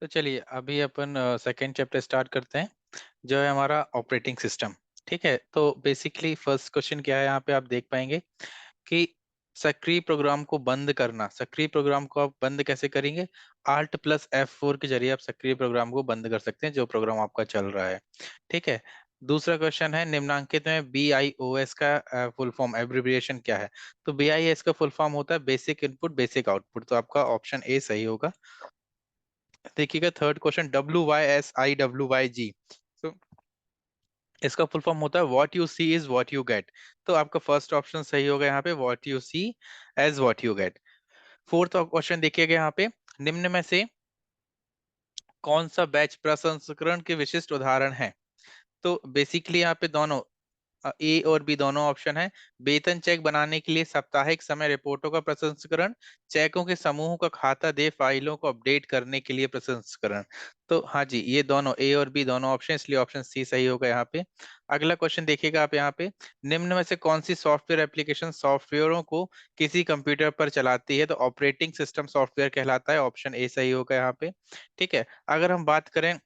तो चलिए अभी अपन सेकेंड चैप्टर स्टार्ट करते हैं, जो है हमारा ऑपरेटिंग सिस्टम। ठीक है, तो बेसिकली फर्स्ट क्वेश्चन क्या है, यहाँ पे आप देख पाएंगे कि सक्रिय प्रोग्राम को बंद करना। सक्रिय प्रोग्राम को आप बंद कैसे करेंगे? Alt+F4 के जरिए आप सक्रिय प्रोग्राम को बंद कर सकते हैं, जो प्रोग्राम आपका चल रहा है। ठीक है। दूसरा क्वेश्चन है, निम्नांकित में BIOS का फुल फॉर्म एब्रिविएशन क्या है? तो BIOS का फुल फॉर्म होता है बेसिक इनपुट बेसिक आउटपुट, तो आपका ऑप्शन ए सही होगा। देखिएगा थर्ड क्वेश्चन, WYSIWYG, तो इसका फुल फॉर्म होता है what you see is what you get. तो आपका फर्स्ट ऑप्शन सही होगा यहाँ पे, what you see as what you get. Fourth question देखिएगा यहाँ पे, निम्न में से कौन सा बैच प्रसंस्करण के विशिष्ट उदाहरण है? तो बेसिकली यहाँ पे दोनों ए और बी दोनों ऑप्शन है। वेतन चेक बनाने के लिए साप्ताहिक समय रिपोर्टों का प्रसंस्करण, चेकों के समूह का खाता दे फाइलों को अपडेट करने के लिए प्रसंस्करण। तो हाँ जी, ये दोनों ए और बी दोनों ऑप्शन, इसलिए ऑप्शन सी सही होगा यहाँ पे। अगला क्वेश्चन देखिएगा आप यहाँ पे, निम्न में से कौन सी सॉफ्टवेयर एप्लीकेशन सॉफ्टवेयरों को किसी कंप्यूटर पर चलाती है? तो ऑपरेटिंग सिस्टम सॉफ्टवेयर कहलाता है, ऑप्शन ए सही होगा यहाँ पे। ठीक है। अगर हम बात करें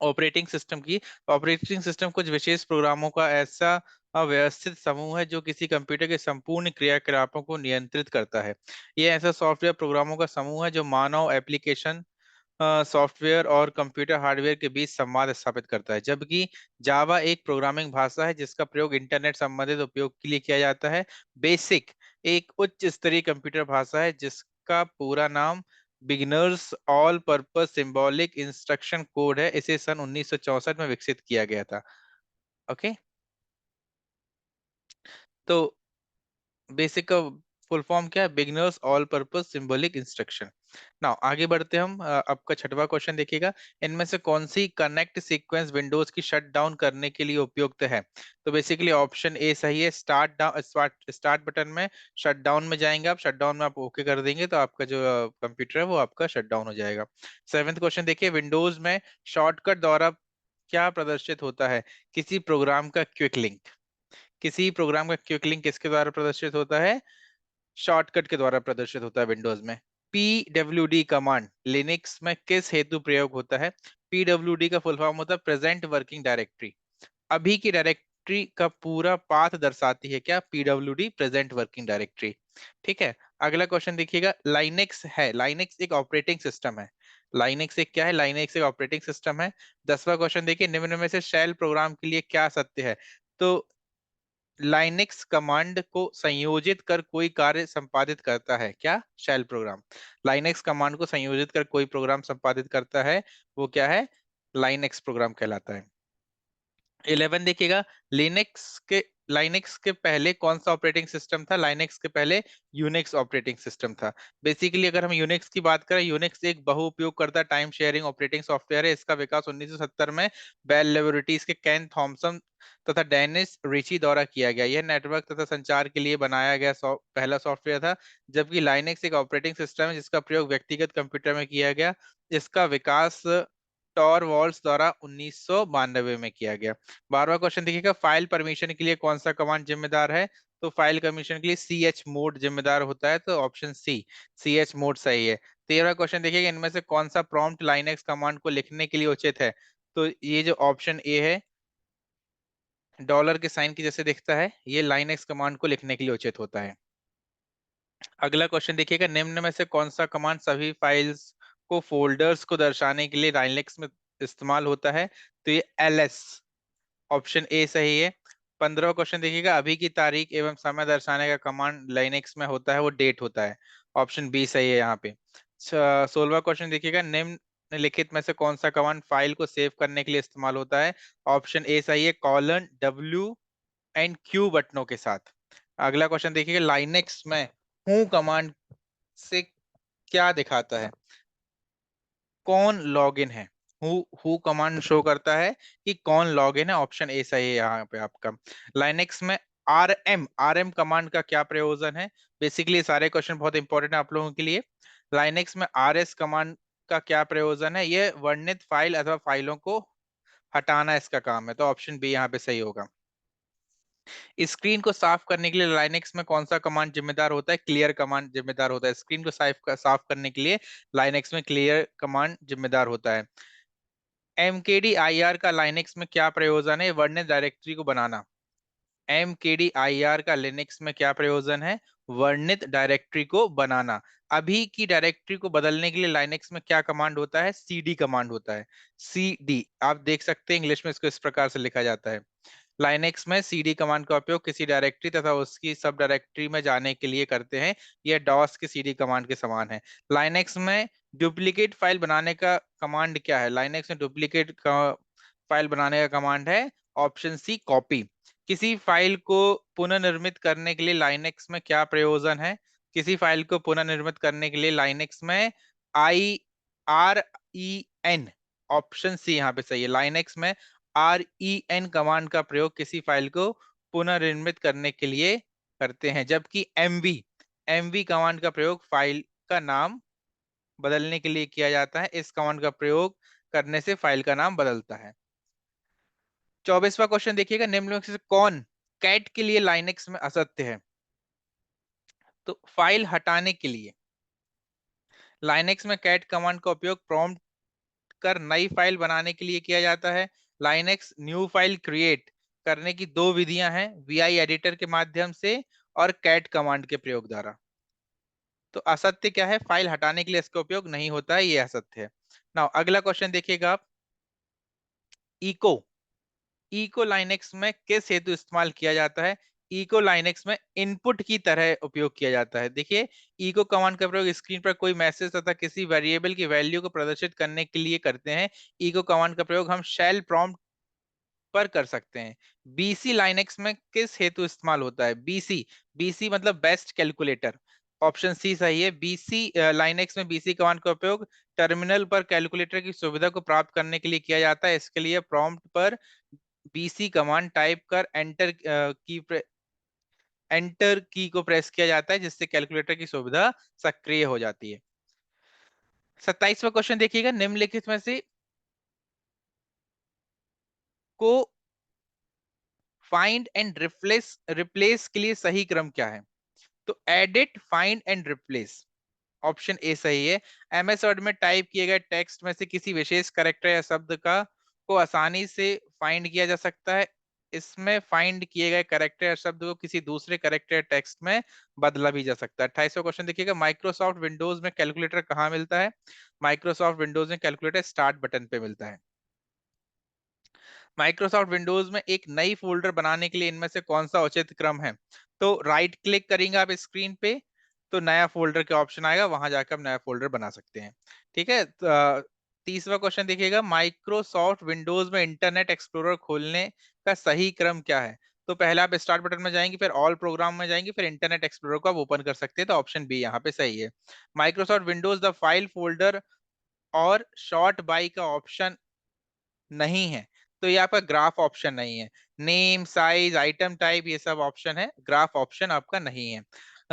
ऑपरेटिंग सिस्टम की, ऑपरेटिंग सिस्टम कुछ विशेष प्रोग्रामों का ऐसा व्यवस्थित समूह है जो किसी कंप्यूटर के संपूर्ण क्रियाकलापों को नियंत्रित करता है। यह ऐसा सॉफ्टवेयर प्रोग्रामों का समूह है जो मानव एप्लीकेशन सॉफ्टवेयर और कंप्यूटर हार्डवेयर के बीच संवाद स्थापित करता है। जबकि जावा एक प्रोग्रामिंग भाषा है जिसका प्रयोग इंटरनेट संबंधित उपयोग के लिए किया जाता है। बेसिक एक उच्च स्तरीय कंप्यूटर भाषा है जिसका पूरा नाम beginners all purpose symbolic instruction code है। इसे सन 1964 में विकसित किया गया था। ओके। तो बेसिक का फुल फॉर्म क्या है? Beginners all purpose symbolic instruction. Now आगे बढ़ते हैं हम। आपका छठवां क्वेश्चन देखिएगा, इनमें से कौन सी कनेक्ट सीक्वेंस विंडोज की शट डाउन करने के लिए उपयुक्त है? तो बेसिकली ऑप्शन ए सही है, स्टार्ट डाउन स्टार्ट बटन में शट डाउन में जाएंगे आप, शट डाउन में आप ओके कर देंगे तो आपका जो कंप्यूटर है वो आपका शट डाउन हो जाएगा। सेवेंथ क्वेश्चन देखिए, विंडोज में शॉर्टकट द्वारा क्या प्रदर्शित होता है? किसी प्रोग्राम का क्विक लिंक। किसी प्रोग्राम का क्विक लिंक किसके द्वारा प्रदर्शित होता है? शॉर्टकट के द्वारा प्रदर्शित होता है विंडोज में। PWD कमांड लिनक्स में किस हेतु प्रयोग होता है? PWD का फुल फॉर्म होता है प्रेजेंट वर्किंग डायरेक्टरी। अभी की डायरेक्टरी का पूरा पाथ दर्शाती है क्या? PWD present working directory. ठीक है। अगला क्वेश्चन देखिएगा, लाइनेक्स है, लाइनेक्स एक ऑपरेटिंग सिस्टम है। लाइनेक्स एक क्या है? लाइनेक्स एक ऑपरेटिंग सिस्टम है। 10वां क्वेश्चन देखिए, निम्न में से शेल प्रोग्राम के लिए क्या सत्य है? तो लाइनेक्स कमांड को संयोजित कर कोई कार्य संपादित करता है क्या? Shell programme. लाइनेक्स कमांड को संयोजित कर कोई प्रोग्राम संपादित करता है, वो क्या है? लाइनेक्स प्रोग्राम कहलाता है। 11 देखिएगा, लाइनेक्स के पहले कौन सा ऑपरेटिंग सिस्टम था? लाइनेक्स के पहले यूनिक्स ऑपरेटिंग सिस्टम था। बेसिकली अगर हम यूनिक्स की बात करें, यूनिक्स एक बहु उपयोगकर्ता टाइम शेयरिंग ऑपरेटिंग सॉफ्टवेयर है। इसका विकास 1970 में बेल लेबोरेटरीज के केन थॉमसन तथा डेनिस रिची द्वारा किया गया। यह नेटवर्क तथा संचार के लिए बनाया गया पहला सॉफ्टवेयर था। जबकि लाइनेक्स एक ऑपरेटिंग सिस्टम है जिसका प्रयोग व्यक्तिगत कंप्यूटर में किया गया। इसका विकास टॉर वॉल्स द्वारा 1992 में किया गया। 12वां क्वेश्चन देखिएगा, फाइल परमिशन के लिए कौन सा कमांड जिम्मेदार है? तो फाइल परमिशन के लिए chmod जिम्मेदार होता है, तो ऑप्शन सी chmod सही है। 13वां क्वेश्चन देखिएगा, इनमें से कौन सा प्रॉम्प्ट लाइनेक्स कमांड को लिखने के लिए उचित है? तो ये जो ऑप्शन ए है, डॉलर के साइन की जैसे दिखता है, ये लाइनेक्स कमांड को लिखने के लिए उचित होता है। अगला क्वेश्चन देखिएगा, निम्न में से कौन सा कमांड सभी फाइल्स को फोल्डर्स को दर्शाने के लिए लाइनेक्स में इस्तेमाल होता है? तो ये ls, ऑप्शन ए सही है। 15वां क्वेश्चन देखिएगा, अभी की तारीख एवं समय दर्शाने का कमांड लाइनेक्स में होता है, वो डेट होता है, ऑप्शन बी सही है यहाँ पे। 16वां क्वेश्चन देखिएगा, निम्नलिखित में से कौन सा कमांड फाइल को सेव करने के लिए इस्तेमाल होता है? ऑप्शन ए सही है, $W&Q बटनों के साथ। अगला क्वेश्चन देखिएगा, लाइनेक्स में हूं कमांड से क्या दिखाता है? कौन लॉगिन है? हु कमांड शो करता है कि कौन लॉगिन है, ऑप्शन ए सही है यहाँ पे आपका। लाइनेक्स में आरएम कमांड का क्या प्रयोजन है? बेसिकली सारे क्वेश्चन बहुत इंपॉर्टेंट है आप लोगों के लिए। लाइनेक्स में RS कमांड का क्या प्रयोजन है? ये वर्णित फाइल अथवा फाइलों को हटाना इसका काम है, तो ऑप्शन बी यहाँ पे सही होगा। स्क्रीन को साफ करने के लिए लाइनेक्स में कौन सा कमांड जिम्मेदार होता है? क्लियर कमांड जिम्मेदार होता है। स्क्रीन को साफ करने के लिए लाइनेक्स में क्लियर कमांड जिम्मेदार होता है। mkdir का लाइनेक्स में क्या प्रयोजन है? वर्णित डायरेक्टरी को बनाना। mkdir का लिनक्स में क्या प्रयोजन है? वर्णित डायरेक्टरी को बनाना। अभी की डायरेक्टरी को बदलने के लिए लाइनेक्स में क्या कमांड होता है? cd कमांड होता है। cd आप देख सकते हैं, इंग्लिश में इसको इस प्रकार से लिखा जाता है। लाइनेक्स में cd कमांड का उपयोग किसी डायरेक्टरी तथा उसकी सब डायरेक्टरी में जाने के लिए करते हैं। यह डॉस के cd कमांड के समान है। लाइनेक्स में डुप्लीकेट फाइल बनाने का कमांड क्या है? लाइनेक्स में डुप्लीकेट फाइल बनाने का कमांड है ऑप्शन सी, कॉपी। किसी फाइल को पुनर्निर्मित करने के लिए लाइनेक्स में क्या प्रयोजन है? किसी फाइल को पुनर्निर्मित करने के लिए लाइनेक्स में REN, ऑप्शन सी यहाँ पे सही है। लाइनेक्स में REN कमांड का प्रयोग किसी फाइल को पुनर्निर्मित करने के लिए करते हैं, जबकि MV कमांड का प्रयोग फाइल का नाम बदलने के लिए किया जाता है। इस कमांड का प्रयोग करने से फाइल का नाम बदलता है। 24वां क्वेश्चन देखिएगा, निम्न में से कौन कैट के लिए लाइनेक्स में असत्य है? तो फाइल हटाने के लिए लाइनेक्स में कैट कमांड का उपयोग प्रॉम्प्ट कर नई फाइल बनाने के लिए किया जाता है। लाइनेक्स न्यू फाइल क्रिएट करने की दो विधियां हैं, वी एडिटर के माध्यम से और कैट कमांड के प्रयोग द्वारा। तो असत्य क्या है? फाइल हटाने के लिए इसका उपयोग नहीं होता है, ये असत्य है। नाउ अगला क्वेश्चन देखिएगा आप, इको इको लाइनेक्स में किस हेतु इस्तेमाल किया जाता है? इको लाइनेक्स में इनपुट की तरह उपयोग किया जाता है। देखिए, इको कमांड का प्रयोग स्क्रीन पर कोई मैसेज तथा किसी वेरिएबल की वैल्यू को प्रदर्शित करने के लिए करते हैं। इको कमांड का प्रयोग हम शेल प्रॉम्प्ट पर कर सकते हैं। बीसी लाइनेक्स में किस हेतु इस्तेमाल होता है? बीसी बीसी मतलब बेस्ट कैलकुलेटर। ऑप्शन सी सही है। बीसी लाइनेक्स में बीसी कमांड का उपयोग टर्मिनल पर कैलकुलेटर की सुविधा को प्राप्त करने के लिए किया जाता है। इसके लिए प्रॉम्प्ट पर बीसी कमांड टाइप कर एंटर की को प्रेस किया जाता है, जिससे कैलकुलेटर की सुविधा सक्रिय हो जाती है। 27वां क्वेश्चन देखिएगा, निम्नलिखित में से को फाइंड एंड रिप्लेस रिप्लेस के लिए सही क्रम क्या है? तो edit, find and replace, option A सही है। एमएस वर्ड में टाइप किए गए टेक्स्ट में से किसी विशेष कैरेक्टर या शब्द का को आसानी से फाइंड किया जा सकता है। इसमें फाइंड किए गए कैरेक्टर या शब्द को किसी दूसरे कैरेक्टर या टेक्स्ट में बदला भी जा सकता है। 28वां क्वेश्चन देखिएगा, माइक्रोसॉफ्ट विंडोज में कैलकुलेटर कहाँ मिलता है? माइक्रोसॉफ्ट विंडोज में कैलकुलेटर स्टार्ट बटन पे मिलता है। माइक्रोसॉफ्ट विंडोज में एक नई फोल्डर बनाने के लिए इनमें से कौन सा उचित क्रम है? तो राइट क्लिक करेंगे आप स्क्रीन पे, तो नया फोल्डर का ऑप्शन आएगा, वहां जाकर आप नया फोल्डर बना सकते हैं। ठीक है, 30वां क्वेश्चन देखिएगा, माइक्रोसॉफ्ट विंडोज में इंटरनेट एक्सप्लोरर खोलने का सही क्रम क्या है? तो पहले आप स्टार्ट बटन में जाएंगे, फिर ऑल प्रोग्राम में जाएंगे, फिर इंटरनेट एक्सप्लोरर को आप ओपन कर सकते हैं। तो ऑप्शन बी यहाँ पे सही है। Microsoft Windows the file folder और शॉर्ट बाई का ऑप्शन नहीं है, तो ये आपका ग्राफ ऑप्शन नहीं है। नेम, साइज, आइटम टाइप ये सब ऑप्शन है, ग्राफ ऑप्शन आपका नहीं है।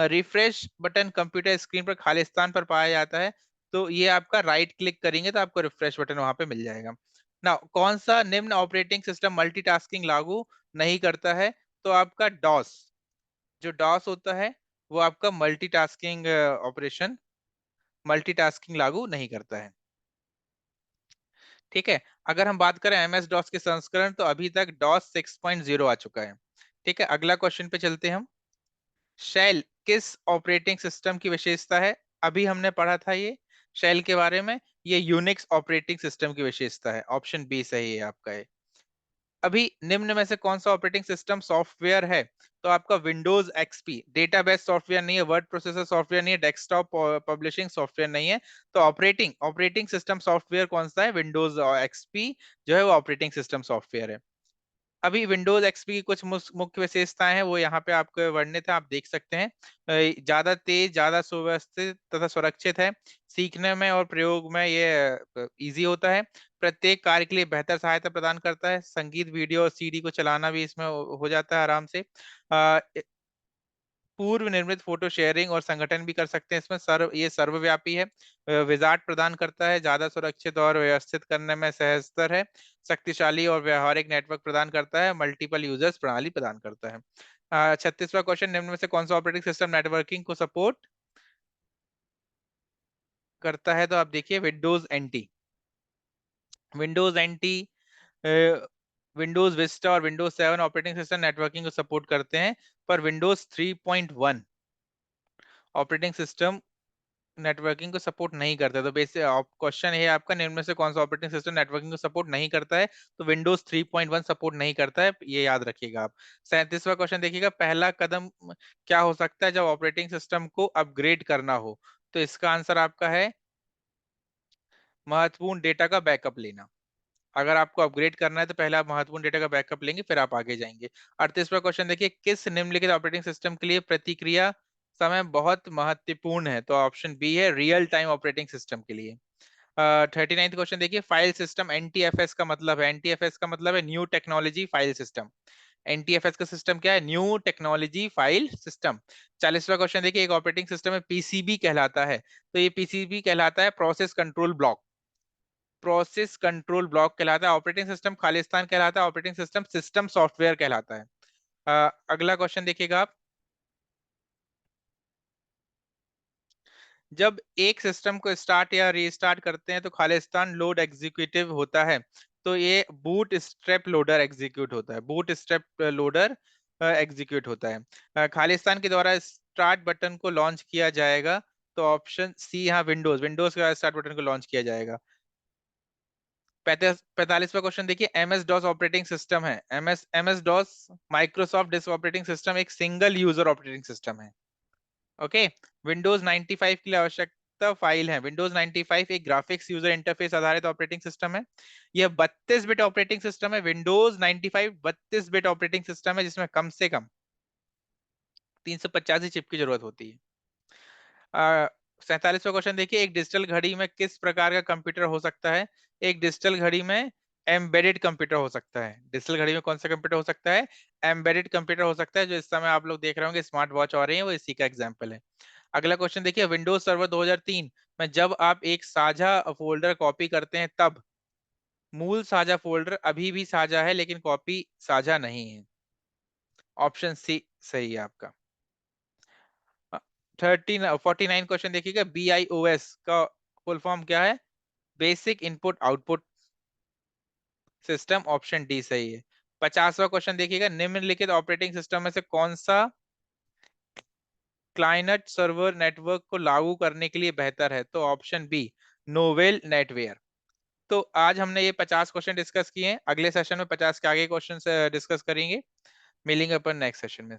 रिफ्रेश बटन कंप्यूटर स्क्रीन पर खाली स्थान पर पाया जाता है, तो ये आपका राइट क्लिक करेंगे तो आपको रिफ्रेश बटन वहां पे मिल जाएगा। ना कौन सा निम्न ऑपरेटिंग सिस्टम मल्टीटास्किंग लागू नहीं करता है? तो आपका डॉस, जो डॉस होता है वो आपका मल्टीटास्किंग ऑपरेशन मल्टीटास्किंग लागू नहीं करता है। ठीक है, अगर हम बात करें एमएस डॉस के संस्करण, तो अभी तक डॉस 6.0 आ चुका है। ठीक है, अगला क्वेश्चन पे चलते हैं हम। शेल किस ऑपरेटिंग सिस्टम की विशेषता है? अभी हमने पढ़ा था ये शेल के बारे में, ये यूनिक्स ऑपरेटिंग सिस्टम की विशेषता है। ऑप्शन बी सही है आपका ये। अभी निम्न में से कौन सा ऑपरेटिंग सिस्टम सॉफ्टवेयर है? तो आपका विंडोज एक्सपी डेटाबेस सॉफ्टवेयर नहीं है, वर्ड प्रोसेसर सॉफ्टवेयर नहीं है, डेस्कटॉप पब्लिशिंग सॉफ्टवेयर नहीं है। तो ऑपरेटिंग ऑपरेटिंग सिस्टम सॉफ्टवेयर कौन सा है? विंडोज एक्सपी जो है वो ऑपरेटिंग सिस्टम सॉफ्टवेयर है। अभी विंडोज एक्सपी की कुछ मुख्य विशेषताएं हैं, वो यहाँ पे आपको वर्णित है, आप देख सकते हैं। ज्यादा तेज, ज्यादा सुव्यवस्थित तथा सुरक्षित है। सीखने में और प्रयोग में ये इजी होता है। प्रत्येक कार्य के लिए बेहतर सहायता प्रदान करता है। संगीत, वीडियो और सीडी को चलाना भी इसमें हो जाता है आराम से। पूर्व निर्मित फोटो शेयरिंग और संगठन भी कर सकते हैं इसमें। ये सर्वव्यापी है। विजार्ड प्रदान करता है, ज्यादा सुरक्षित और व्यवस्थित करने में सहजतर है। शक्तिशाली और व्यवहारिक नेटवर्क प्रदान करता है, मल्टीपल यूजर्स प्रणाली प्रदान करता है। 36वां क्वेश्चन, निम्न में से कौन सा ऑपरेटिंग सिस्टम नेटवर्किंग को सपोर्ट करता है? तो आप देखिए Windows NT. Windows NT, Windows Vista और विंडोज 7 ऑपरेटिंग सिस्टम नेटवर्किंग को सपोर्ट करते हैं, पर विंडोज 3.1 ऑपरेटिंग सिस्टम नेटवर्किंग को सपोर्ट नहीं करता। तो बेसिक क्वेश्चन है आपका, निम्न में से कौन सा ऑपरेटिंग सिस्टम नेटवर्किंग को सपोर्ट नहीं करता है? तो विंडोज 3.1 सपोर्ट नहीं करता है, ये याद रखिएगा आप। 37वां क्वेश्चन देखिएगा, पहला कदम क्या हो सकता है जब ऑपरेटिंग सिस्टम को अपग्रेड करना हो? तो इसका आंसर आपका है महत्वपूर्ण डेटा का बैकअप लेना। अगर आपको अपग्रेड करना है तो पहले आप महत्वपूर्ण डेटा का बैकअप लेंगे, फिर आप आगे जाएंगे। 38वां क्वेश्चन देखिए, किस निम्नलिखित ऑपरेटिंग सिस्टम के लिए प्रतिक्रिया समय बहुत महत्वपूर्ण है? तो ऑप्शन बी है रियल टाइम ऑपरेटिंग सिस्टम के लिए। 39th क्वेश्चन देखिए, फाइल सिस्टम एनटीएफएस का मतलब है, एनटीएफएस का मतलब है new technology file system. NTFS का सिस्टम क्या है? New technology file system. 40वां क्वेश्चन देखिए, एक ऑपरेटिंग सिस्टम है पीसीबी कहलाता है, तो ये पीसीबी कहलाता है process control block. Process control block कहलाता है। ऑपरेटिंग सिस्टम खालिस्तान कहलाता है, ऑपरेटिंग सिस्टम सिस्टम सॉफ्टवेयर कहलाता है। अगला क्वेश्चन देखिएगा आप, जब एक सिस्टम को स्टार्ट या रीस्टार्ट करते हैं तो खालिस्तान लोड एग्जीक्यूटिव होता है, तो ये बूट स्ट्रैप लोडर एग्जीक्यूट होता है, बूट स्ट्रैप लोडर एग्जीक्यूट होता है। खालिस्तान के द्वारा स्टार्ट बटन को लॉन्च किया जाएगा, तो ऑप्शन सी, हाँ विंडोज, विंडोज के द्वारा स्टार्ट बटन को लॉन्च किया जाएगा। 45वां क्वेश्चन देखिए, एमएस डॉस ऑपरेटिंग सिस्टम है, MS MS DOS Microsoft disk operating system एक सिंगल यूजर ऑपरेटिंग सिस्टम है। ओके। विंडोज 95 के लिए आवश्यकता फाइल है, विंडोज 95 एक ग्राफिक्स यूजर इंटरफेस आधारित ऑपरेटिंग सिस्टम है। यह 32 बिट ऑपरेटिंग सिस्टम है, विंडोज 95 32 बिट ऑपरेटिंग सिस्टम है, जिसमें कम से कम 385 चिप की जरूरत होती है। 47वां क्वेश्चन देखिए, एक डिजिटल घड़ी में किस प्रकार का कंप्यूटर हो सकता है? एक डिजिटल घड़ी में एम्बेडेड कंप्यूटर हो सकता है। डिजिटल घड़ी में कौन सा कंप्यूटर हो सकता है? एम्बेडेड कंप्यूटर हो सकता है, जो इस समय आप लोग देख रहे होंगे स्मार्ट वॉच आ रही है, वो इसी का एग्जांपल है। अगला क्वेश्चन देखिए, विंडोज सर्वर 2003 में जब आप एक साझा फोल्डर कॉपी करते हैं, तब मूल साझा फोल्डर अभी भी साझा है लेकिन कॉपी साझा नहीं है। ऑप्शन सी सही है आपका। 49 क्वेश्चन देखिएगा, BIOS का फुल फॉर्म क्या है? Basic input output system, option D सही है। 50वां क्वेश्चन देखिएगा, निम्नलिखित ऑपरेटिंग सिस्टम में से कौन सा क्लाइंट सर्वर नेटवर्क को लागू करने के लिए बेहतर है? तो ऑप्शन बी नोवेल नेटवेयर। तो आज हमने ये 50 क्वेश्चन डिस्कस किए हैं, अगले सेशन में 50 के आगे क्वेश्चन डिस्कस करेंगे। मिलेंगे अपन नेक्स्ट सेशन में।